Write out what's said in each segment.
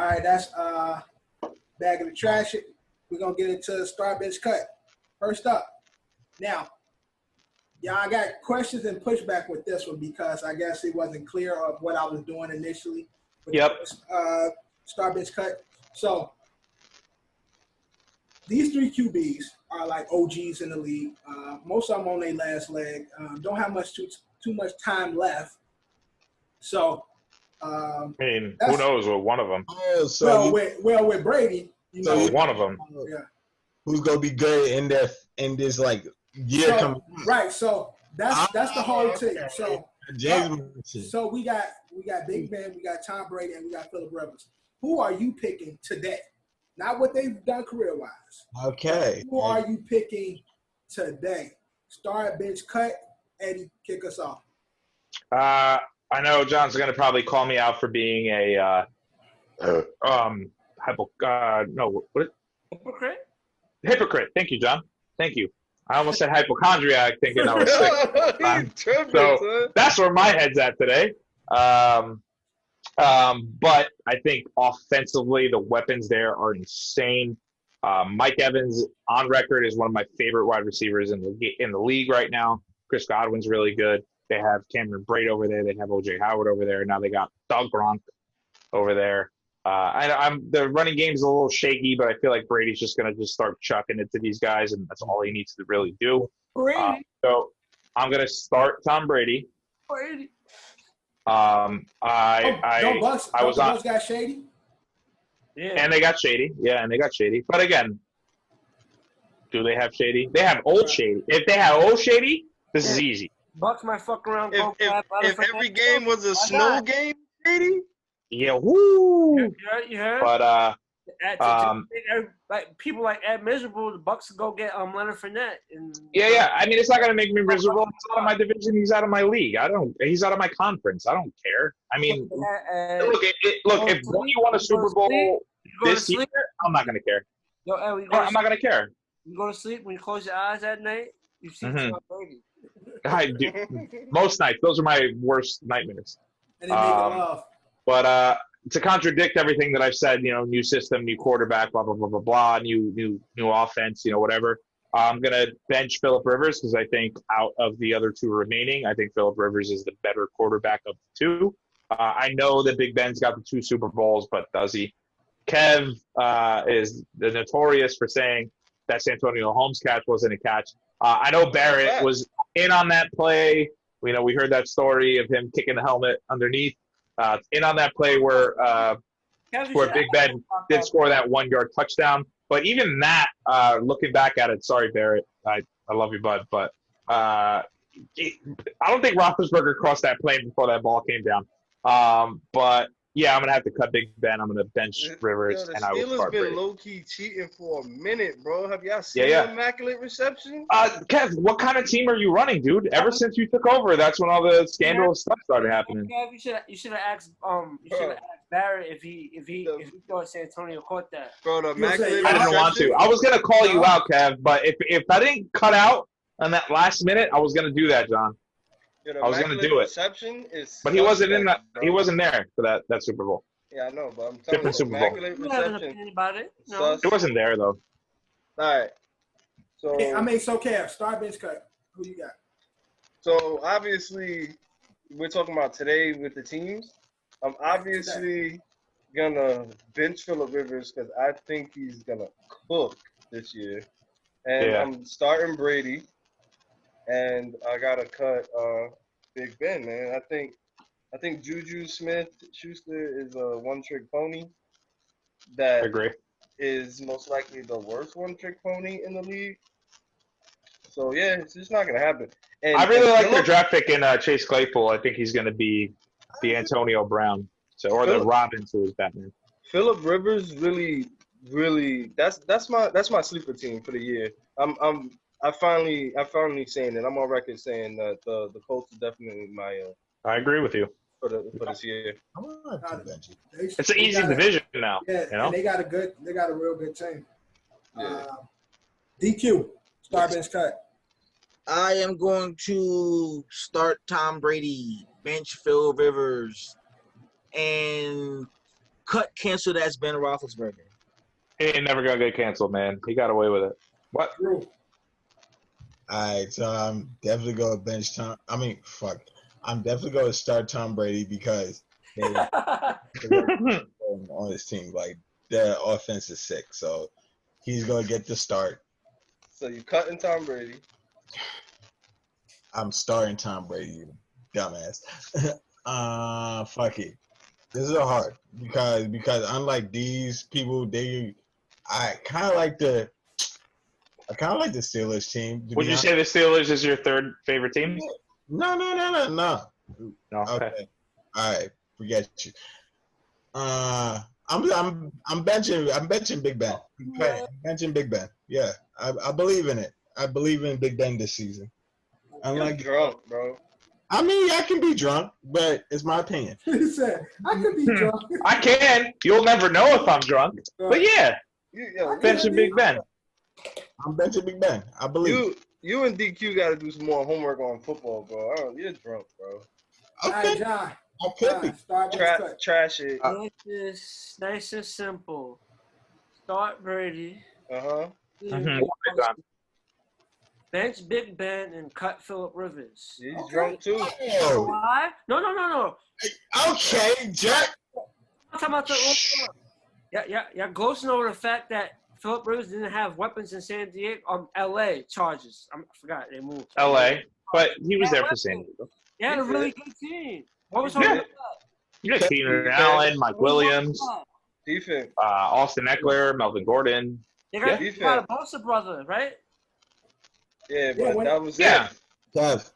right, that's bag of the trash. We're gonna get into start bench cut. First up, now, I got questions and pushback with this one because I guess it wasn't clear of what I was doing initially. Yep. Start bench cut. So these three QBs are like OGs in the league. Most of them on their last leg. Don't have too much time left. So, I mean, who knows with one of them? With Brady, one of them. Yeah. Who's gonna be good in this like year coming? Right. So that's the whole thing. James. So we got Big Ben, we got Tom Brady, and we got Phillip Rivers. Who are you picking today? Not what they've done career-wise. Okay. Who are you picking today? Start, bench, cut. Eddie, kick us off. I know John's going to probably call me out for being a hypocrite. Hypocrite. Thank you, John. Thank you. I almost said hypochondriac, thinking I was sick. So that's where my head's at today. But I think offensively, the weapons there are insane. Mike Evans, on record, is one of my favorite wide receivers in the league right now. Chris Godwin's really good. They have Cameron Brate over there. They have O.J. Howard over there. Now they got Doug Gronk over there. The running game is a little shaky, but I feel like Brady's just going to start chucking it to these guys, and that's all he needs to really do. So I'm going to start Tom Brady. Brady. Bucks got shady. Yeah. And they got shady. Yeah, and they got shady. But again, do they have shady? They have old shady. If they have old shady, this is easy. Bucks might fuck around. If every game was a snow game, shady. Yeah, woo. Yeah. But like people like Ed Miserable, the Bucks go get Leonard Fournette. Yeah. I mean, it's not gonna make me miserable. He's out of my division. He's out of my league. He's out of my conference. I don't care. I mean, look. If you won a Super Bowl this year, I'm not gonna care. I'm not gonna care. You go to sleep when you close your eyes at night. You see Tom Brady. I do. Most nights, those are my worst nightmares. And they make it love. But to contradict everything that I've said, new system, new quarterback, blah, blah, blah, blah, blah, new offense, whatever. I'm going to bench Phillip Rivers because I think out of the other two remaining, I think Phillip Rivers is the better quarterback of the two. I know that Big Ben's got the 2 Super Bowls, but does he? Kev is the notorious for saying that Santonio Holmes catch wasn't a catch. I know Barrett was in on that play. We heard that story of him kicking the helmet underneath. In on that play where Big Ben did score that 1-yard touchdown. But even that, looking back at it, sorry, Barrett, I love you, bud, but I don't think Roethlisberger crossed that plane before that ball came down. But yeah, I'm gonna have to cut Big Ben. I'm gonna bench Rivers, and I will start Brady. Steelers been low key cheating for a minute, bro. Have y'all seen the immaculate reception? Kev, what kind of team are you running, dude? Ever since you took over, that's when all the scandalous stuff started happening. Kev, you should have asked Barrett if he thought Santonio caught that. Bro, the immaculate I didn't want to. I was gonna call you out, Kev, but if I didn't cut out on that last minute, I was gonna do that, John. I was gonna do it, but he wasn't in that. He wasn't there for that Super Bowl. Yeah, I know, but I'm telling you, Super Bowl. You have an opinion about it? No. It wasn't there though. All right. So Kev, start, bench, cut. Who you got? So obviously, we're talking about today with the teams. I'm obviously gonna bench Phillip Rivers because I think he's gonna cook this year, and I'm starting Brady. And I gotta cut Big Ben, man. I think Juju Smith-Schuster is a one-trick pony that is most likely the worst one-trick pony in the league. So yeah, it's just not gonna happen. And I really like their draft pick in Chase Claypool. I think he's gonna be the Antonio Brown, the Robin to his Batman. Phillip Rivers really that's my sleeper team for the year. I finally saying it. I'm on record saying that the Colts are definitely my. I agree with you for this year. It's an easy division now. Yeah, and they got a real good team. Yeah. DQ, start, bench, cut. I am going to start Tom Brady, bench Phil Rivers, and cut cancel that's Ben Roethlisberger? He ain't never gonna get canceled, man. He got away with it. What? True. All right, so I'm definitely going to bench Tom. I mean, fuck. I'm definitely going to start Tom Brady because they on his team. Like, their offense is sick, so he's going to get the start. So you cutting Tom Brady. I'm starting Tom Brady, you dumbass. Fuck it. This is hard because unlike these people, I kind of like the Steelers team. Would you say the Steelers is your third favorite team? No. No. Okay. All right. Forget you. I'm benching Big Ben. Okay. I'm benching Big Ben. Yeah. I believe in it. I believe in Big Ben this season. You're drunk, bro. I mean, I can be drunk, but it's my opinion. He said, I could be drunk. I can. You'll never know if I'm drunk. But yeah, benching Big Ben. I'm benching Big Ben. I believe. You and DQ got to do some more homework on football, bro. You're drunk, bro. All right, Okay. John. I could be. Start bench cut. Trash it. Nice and simple. Start Brady. Uh-huh. Bench Big Ben and cut Phillip Rivers. He's Okay. drunk too. Oh, Why? No. okay, Jack. I'm talking about the yeah, glossing over the fact that Phillip Rivers didn't have weapons in San Diego, LA Chargers. I forgot they moved. LA. But he was there for San Diego. They had a really good team. What was Yeah. wrong with You got Keenan Allen, Mike Williams, Defense. Austin Eckler, Melvin Gordon. They got a Bosa brother, right? Yeah, but that was Yeah. Kev.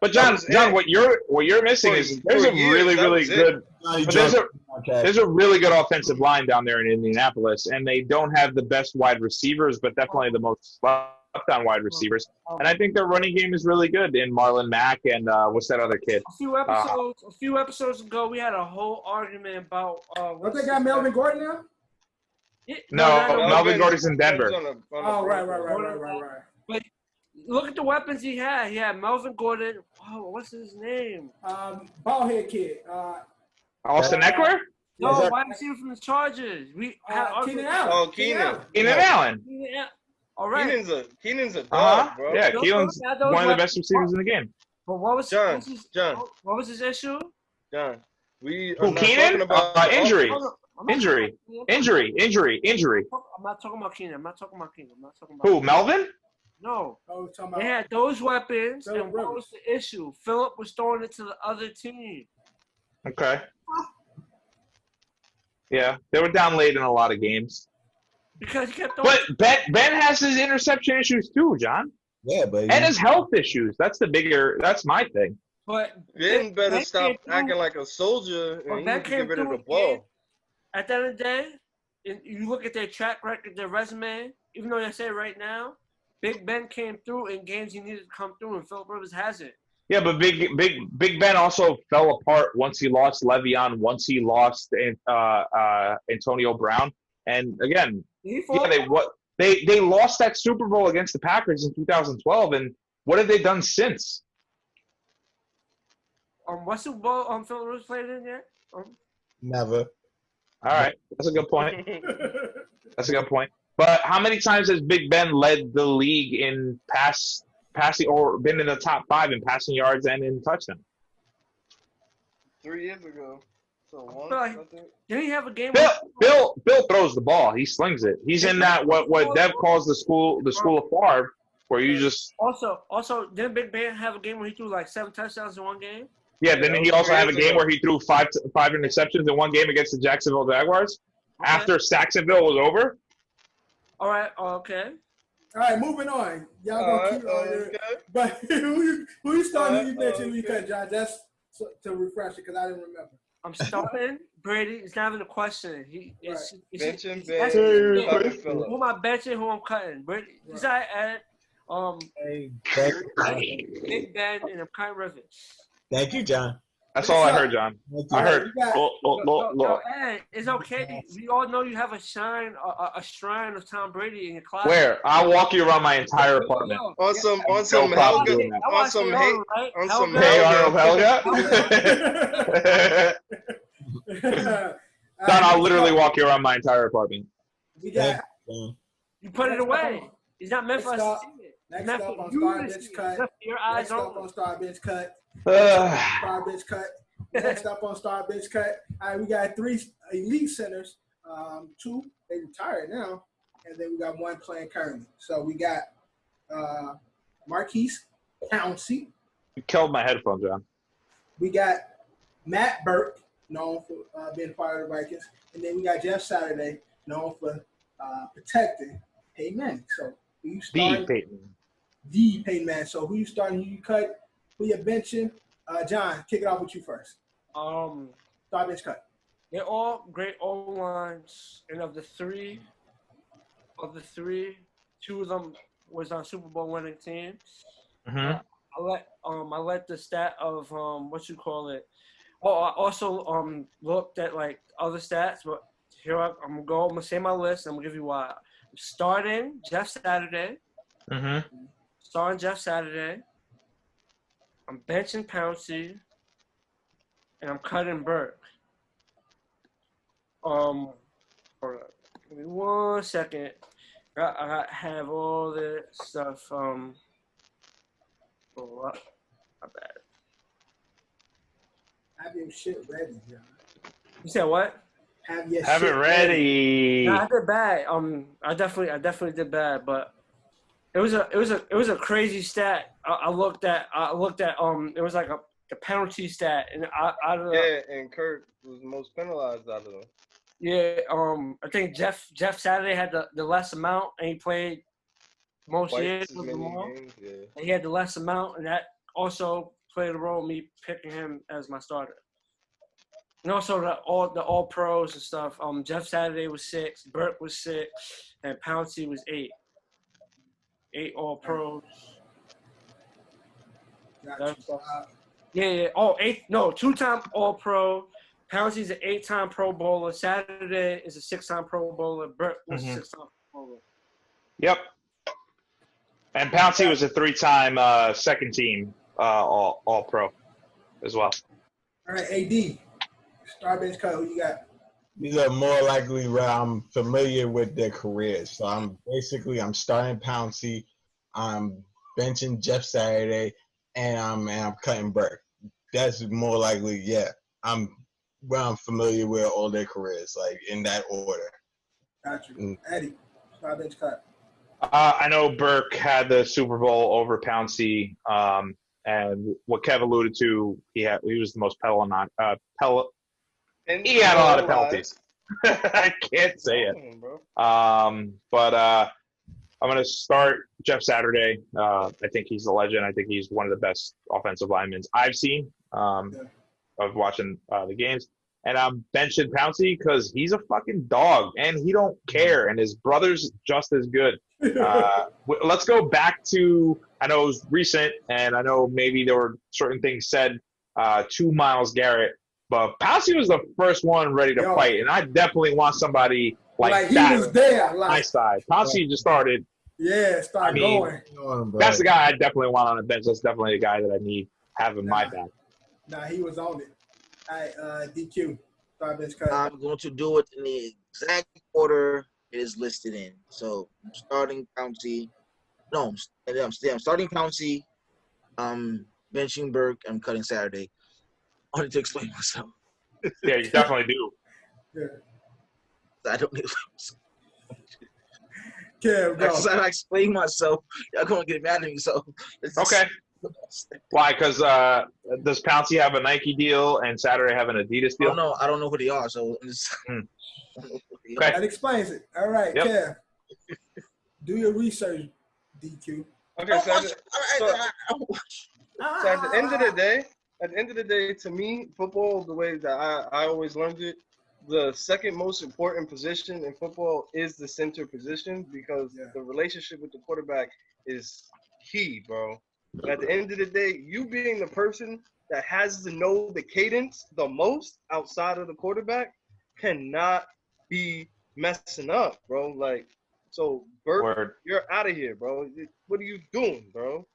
But John, what you're missing is there's a really good there's a really good offensive line down there in Indianapolis, and they don't have the best wide receivers, but definitely the most slept on wide receivers. And I think their running game is really good in Marlon Mack and what's that other kid? A few episodes ago, we had a whole argument about. Don't they got Melvin Gordon now? No, Melvin Gordon's in Denver. Oh, right. But look at the weapons he had. He had Melvin Gordon. Oh, what's his name? Ballhead kid. Austin Eckler? No, wide receiver from the Chargers. We had Keenan Allen. Oh, Keenan. Keenan Allen. All right. Keenan's a dog, bro. Yeah, Keelan's one of the best receivers in the game. But what was John? What was his issue? John, we Who, are not Keenan? talking about Injury. I'm Injury. not talking about Keenan. Who, Melvin? No. Oh, talking They about had those weapons, Phillip and what Rivers. was the issue? Phillip was throwing it to the other team. Okay. Yeah, they were down late in a lot of games. Because he kept throwing. But Ben has his interception issues too, John. Yeah, but And his health issues. That's my thing. But Ben better Ben stop came through- acting like a soldier but and Ben he can get rid of through the ball. At the end of the day, you look at their track record, their resume, even though they say right now, Big Ben came through in games he needed to come through, and Phillip Rivers hasn't. Yeah, but Big Ben also fell apart once he lost Le'Veon, once he lost Antonio Brown, and again, they lost that Super Bowl against the Packers in 2012, and what have they done since? What Super Bowl Phillip Rivers played in yet? never. All right, that's a good point. That's a good point. But how many times has Big Ben led the league in passing or been in the top 5 in passing yards and in touchdowns? 3 years ago. So once, Well, I think. Didn't he have a game? Bill throws the ball. He slings it. He's in that what Dev calls the school of Favre, where you just Also, didn't Big Ben have a game where he threw like 7 touchdowns in one game? yeah. Then he also had a game where he threw five interceptions in one game against the Jacksonville Jaguars Okay. after Saxonville was over. All right. Okay. All right, moving on. Y'all gonna keep on okay. But who you starting? Who you mentioned? Who you cut, John? Just to refresh it, because I didn't remember. I'm starting Brady. It's not even a question. Mention it's Ben, who Phillip. am I benching? Who I'm cutting? Brady. He's at Big Ben and I'm cutting Rivers. Thank you, John. That's all I heard, John. I heard. No, Ed, it's okay. We all know you have a shrine of Tom Brady in your closet. Where? I'll walk you around my entire apartment. On some No problem Helga, doing that. on some hate, on some Hey, Helga. Arnold Helga. All Don, right, I'll next literally up, walk you around my entire apartment. we Thank got you. You put it next up away. on- It's not meant for next us up- to see it. It's next meant up for on you Star to Bench see it. Cut. It's meant for your eyes Next up only. on Star Bench Cut. Next up on Star Bench Cut. Next up on Star Bench Cut. All right, we got 3 elite centers. 2, they retired now. And then we got 1 playing currently. So we got Marquise Pouncey. You killed my headphones, John. We got Matt Burke, known for being part of the Vikings. And then we got Jeff Saturday, known for protecting Peyton Manning. So who you The starting? Peyton. The Peyton Manning. So who you starting, who you cut, who you benching? John, kick it off with you first. Start bench cut. They're all great O lines, and of the three, 2 of them was on Super Bowl winning teams. Mm-hmm. I let the stat of what you call it. Oh, I also looked at like other stats, but here I'm gonna say my list. And I'm gonna give you why. I'm starting Jeff Saturday. Mm-hmm. I'm benching Pouncey, and I'm cutting Burke. Hold on. Give me 1 second. I have all this stuff. Oh, my bad. Have your shit ready, John. You said what? Have your Have shit it ready. Nah, I did bad. I definitely did bad, but it was a crazy stat. I looked at it was like a penalty stat, and I don't know. Yeah, and Kurt was the most penalized out of them. Yeah, I think Jeff Saturday had the less amount, and he played most Twice years as with many Lamar. games. Yeah. And he had the less amount, and that also played a role in me picking him as my starter. And also the all pros and stuff. Jeff Saturday was 6, Burke was 6, and Pouncey was 8. 8 all pros. Got you. Yeah. Oh, 8. No, 2-time all pro. Pouncey's an 8-time Pro Bowler. Saturday is a 6-time Pro Bowler. Burke was a 6-time Pro Bowler. Yep. And Pouncey was a 3-time second team all pro as well. All right, AD. Star bench cut. Who you got? These are more likely where I'm familiar with their careers. So I'm starting Pouncey, I'm benching Jeff Saturday, and I'm cutting Burke. That's more likely, yeah. I'm familiar with all their careers, like in that order. Got you. Eddie. Star bench cut. I know Burke had the Super Bowl over Pouncey, and what Kev alluded to, he was the most he had a lot of penalties. I can't say it. But I'm going to start Jeff Saturday. I think he's a legend. I think he's one of the best offensive linemen I've seen of watching the games. And I'm benching Pouncey because he's a fucking dog, and he don't care, and his brother's just as good. Let's go back to, I know it was recent, and I know maybe there were certain things said to Myles Garrett, but Pouncey was the first one ready to fight, and I definitely want somebody like that. He was there. My side. Pouncey just started. Yeah, going. That's the guy I definitely want on the bench. That's definitely the guy that I need having my back. Nah, he was on it. All right, DQ. Star bench cut. I'm going to do it in the exact order it is listed in. So I'm starting Pouncey. No, I'm starting Pouncey. Benching Burke. I'm cutting Saturday. I need to explain myself. Yeah, you definitely do. Yeah. I don't need Kev, go. to I explain myself. Y'all gonna get mad at me. So Okay. Why? Because does Pouncey have a Nike deal and Saturday have an Adidas deal? I don't know who they are. So I'm just, Okay. That explains it. All right, Yep. Kev. Do your research, DQ. Okay, so at the end of the day, to me, football, the way that I always learned it, the second most important position in football is the center position because the relationship with the quarterback is key, bro. And at the end of the day, you being the person that has to know the cadence the most outside of the quarterback cannot be messing up, bro. Like, so Burke, you're out of here, bro. What are you doing, bro?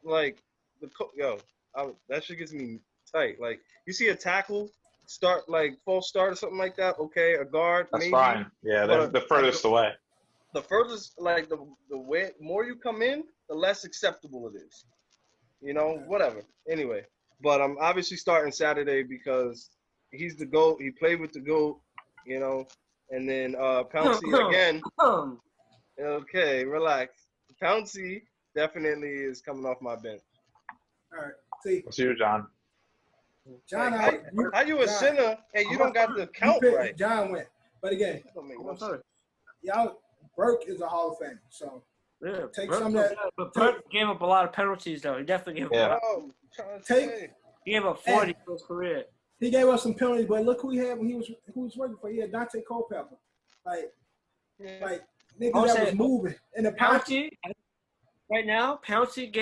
Like, that shit gets me tight. Like, you see a tackle start like false start or something like that, okay, a guard That's maybe. fine. Yeah, they're But the furthest away. the furthest, like the way more you come in, the less acceptable it is. You know, whatever. Anyway, but I'm obviously starting Saturday because he's the GOAT. He played with the GOAT, you know, and then Pouncey again. Okay, relax. Pouncey definitely is coming off my bench. All right. See, What's you, John? John, Like, how you a John, sinner and you don't got the you count picked- right? John went. But again, That don't make I'm no sorry. sense. y'all, Burke is a Hall of Fame. So Yeah, take Burke, some of that. but Burke gave up a lot of penalties, though. He definitely gave up Yeah. a lot. Oh, I'm trying to Take- say. He gave up 40 for his career. He gave us some penalties, but look who he had when who was working for. He had Dante Culpepper. Like Yeah. niggas I'll that say was moving in the pocket. Pouncey, right now, Pouncey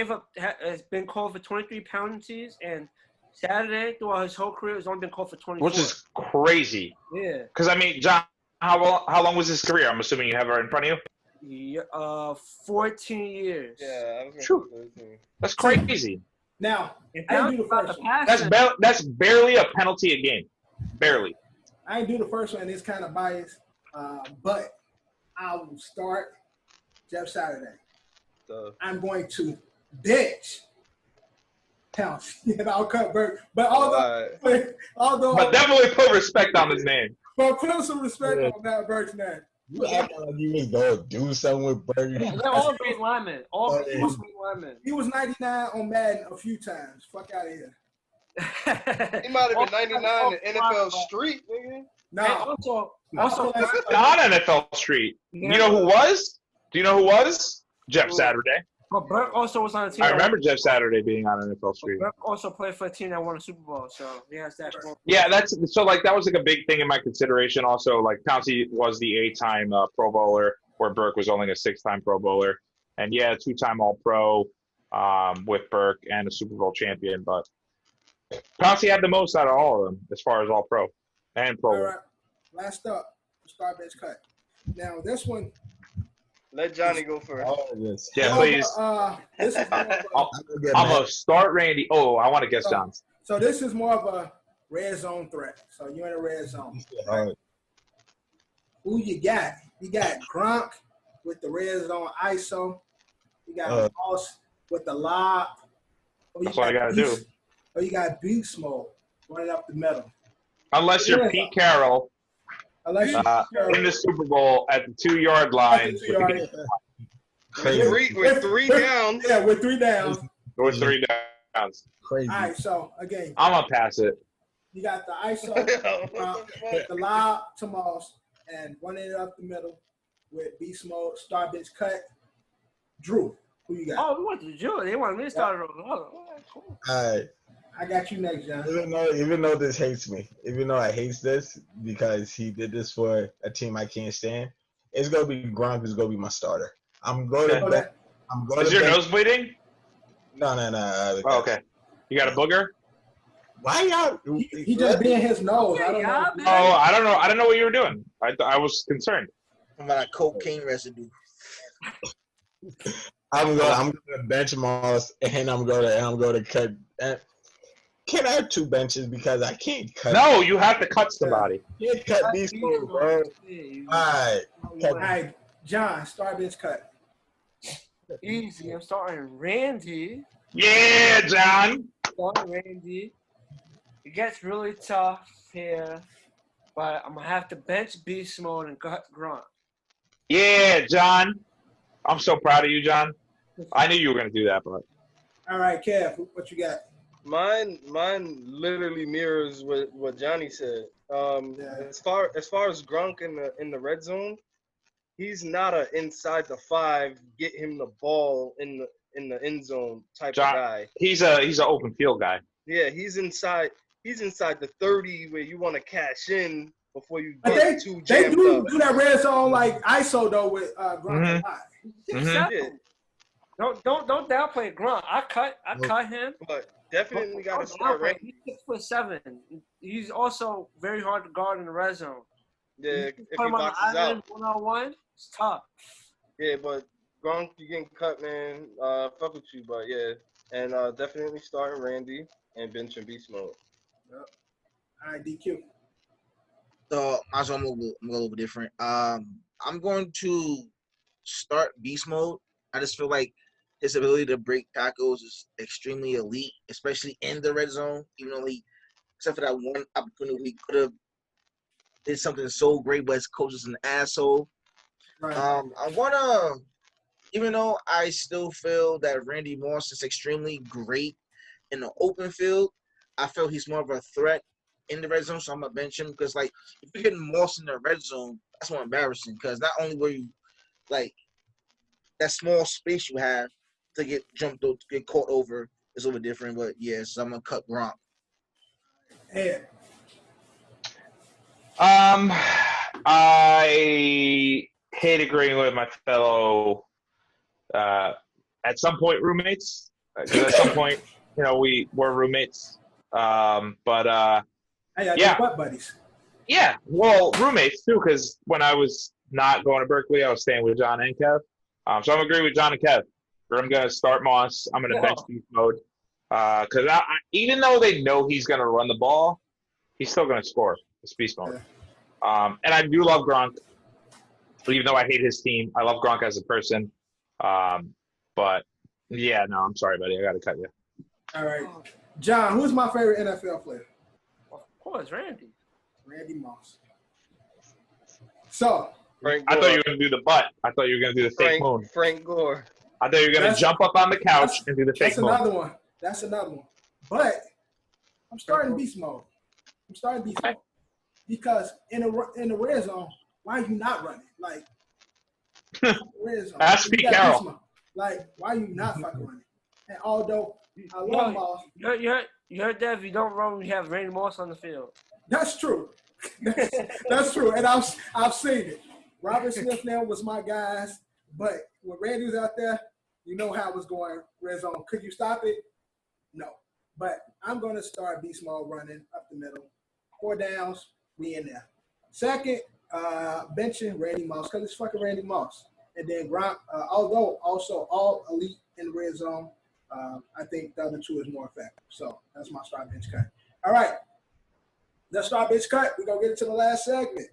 has been called for 23 penalties, and Saturday, throughout his whole career, has only been called for 24. Which is crazy. Yeah. Because, I mean, John, how long was his career? I'm assuming you have it in front of you. Yeah, 14 years. Yeah, I was True. gonna say 13. That's crazy. Now, And I didn't do Pouncey the got first the one. passing. That's barely a penalty a game. Barely. I didn't do the first one. It's kind of biased, but I will start Jeff Saturday. I'm going to bench Pounce, and I'll cut Burke. But although, But definitely put respect on his name. but put some respect on that Burke's name. You acting like you was gonna do something with Burger. They're all great linemen. All great linemen. He was 99 on Madden a few times. Fuck out of here. He might have been 99 in NFL Street, nigga. And Nah. also, On NFL Street. You know who was? Do you know who was? Jeff Saturday. but Burke also was on a team. I remember Jeff Saturday being on NFL Street. Burke also played for a team that won a Super Bowl, so he has that. Yeah, that was like a big thing in my consideration. Also, like Pouncey was the 8-time Pro Bowler, where Burke was only a 6-time Pro Bowler, and yeah, 2-time All Pro with Burke and a Super Bowl champion. But Pouncey had the most out of all of them as far as All Pro and Pro All Bowl. right. Last up, star bench cut. Now this one. Let Johnny go first. Oh, yes. Yeah, please. This is more of I'm gonna start Randy. Oh, I want to guess John's. so this is more of a red zone threat. So you're in a red zone. Who you got? You got Gronk with the red zone ISO. You got Moss with the lob. That's what I gotta do. Or you got beast mode running up the middle. Unless you're Pete Carroll Unless you in the Super Bowl at the 2-yard line Crazy. With three down. Yeah, with 3 downs. with 3 downs. Crazy. All right, so again, I'm gonna pass it. you got the ISO, the lob to Moss, and running it up the middle with beast mode, star bench cut. Drew, who you got? Oh, we went to Drew. They wanted me to start it over. Oh, cool. All right. I got you next, John. Even though this hates me, even though I hate this because he did this for a team I can't stand, it's gonna be Gronk. Is gonna be my starter. I'm going to bet. I'm going Is to your bet. nose bleeding? No. Oh, okay. You got a booger? Why y'all? He just being his nose. I don't know. Oh, I don't know. I don't know what you were doing. I was concerned. I'm about a cocaine residue. I'm gonna bench Moss and I'm gonna cut. Can't have 2 benches because I can't cut. No, you have to cut somebody. Can't cut these two, bro. All Hey, John, star bench cut. Easy. I'm starting Randy. Yeah, John. Starting Randy. It gets really tough here, but I'm gonna have to bench beast mode and cut Grunt. Yeah, John. I'm so proud of you, John. I knew you were gonna do that, but All right, Kev, what you got? Mine literally mirrors what Johnny said. As far as Gronk in the red zone, he's not a inside the 5, get him the ball in the end zone type John, of guy. he's an open field guy. Yeah, he's inside the 30 where you want to cash in before you But get too they jammed do up. do that red zone like ISO though with Gronk a lot. Yeah, Don't downplay Grunt. I cut him. but definitely got to start right. He's 6'7". He's also very hard to guard in the red zone. Yeah, if he Put him on the boxes island out. 1-on-1, it's tough. Yeah, but Gronk, you getting cut, man. Fuck with you, but yeah. And definitely starting Randy and benching beast mode. All right, DQ. So I'm gonna go a little bit different. I'm going to start beast mode. I just feel like his ability to break tackles is extremely elite, especially in the red zone. Even though except for that one opportunity, he could have did something so great, but his coach is an asshole. Right. I wanna, even though I still feel that Randy Moss is extremely great in the open field, I feel he's more of a threat in the red zone, so I'm gonna bench him because like if you're hitting Moss in the red zone, that's more embarrassing because not only were you like that small space you have to get jumped to get caught over is a little bit different, but yes, I'm gonna cut Gronk. Ed. I hate agreeing with my fellow, at some point roommates, because at some point, we were roommates. Hey, I Yeah. butt buddies. Yeah, well, roommates too, because when I was not going to Berkeley, I was staying with John and Kev. So I'm agree with John and Kev. I'm going to start Moss. I'm going to bench beast mode. Because even though they know he's going to run the ball, he's still going to score. It's beast mode. And I do love Gronk. Even though I hate his team, I love Gronk as a person. But, yeah, no, I'm sorry, buddy. I got to cut you. All right. John, who's my favorite NFL player? Of course, Randy. Randy Moss. So, Frank I Gore. thought you were going to do the butt. I thought you were going to do the fake moon. Frank Gore. I thought you were going to jump up on the couch and do the fake moon. That's another one. But I'm starting beast mode. Because in the red zone, why are you not running? Like, red zone. Ask Pete Carroll. Like, why are you not fucking running? And although I love Moss. You heard that if you don't run, we have Randy Moss on the field. That's true. That's true. And I've seen it. Robert Smith now was my guys. But when Randy was out there, you know how it was going red zone. Could you stop it? No. But I'm going to start beast mode running up the middle. 4 downs, we in there. Second, benching Randy Moss because it's fucking Randy Moss. And then Gronk, although also all elite in the red zone, I think the other two is more effective. So that's my start bench cut. All right. Let's start bench cut. We're going to get into the last segment.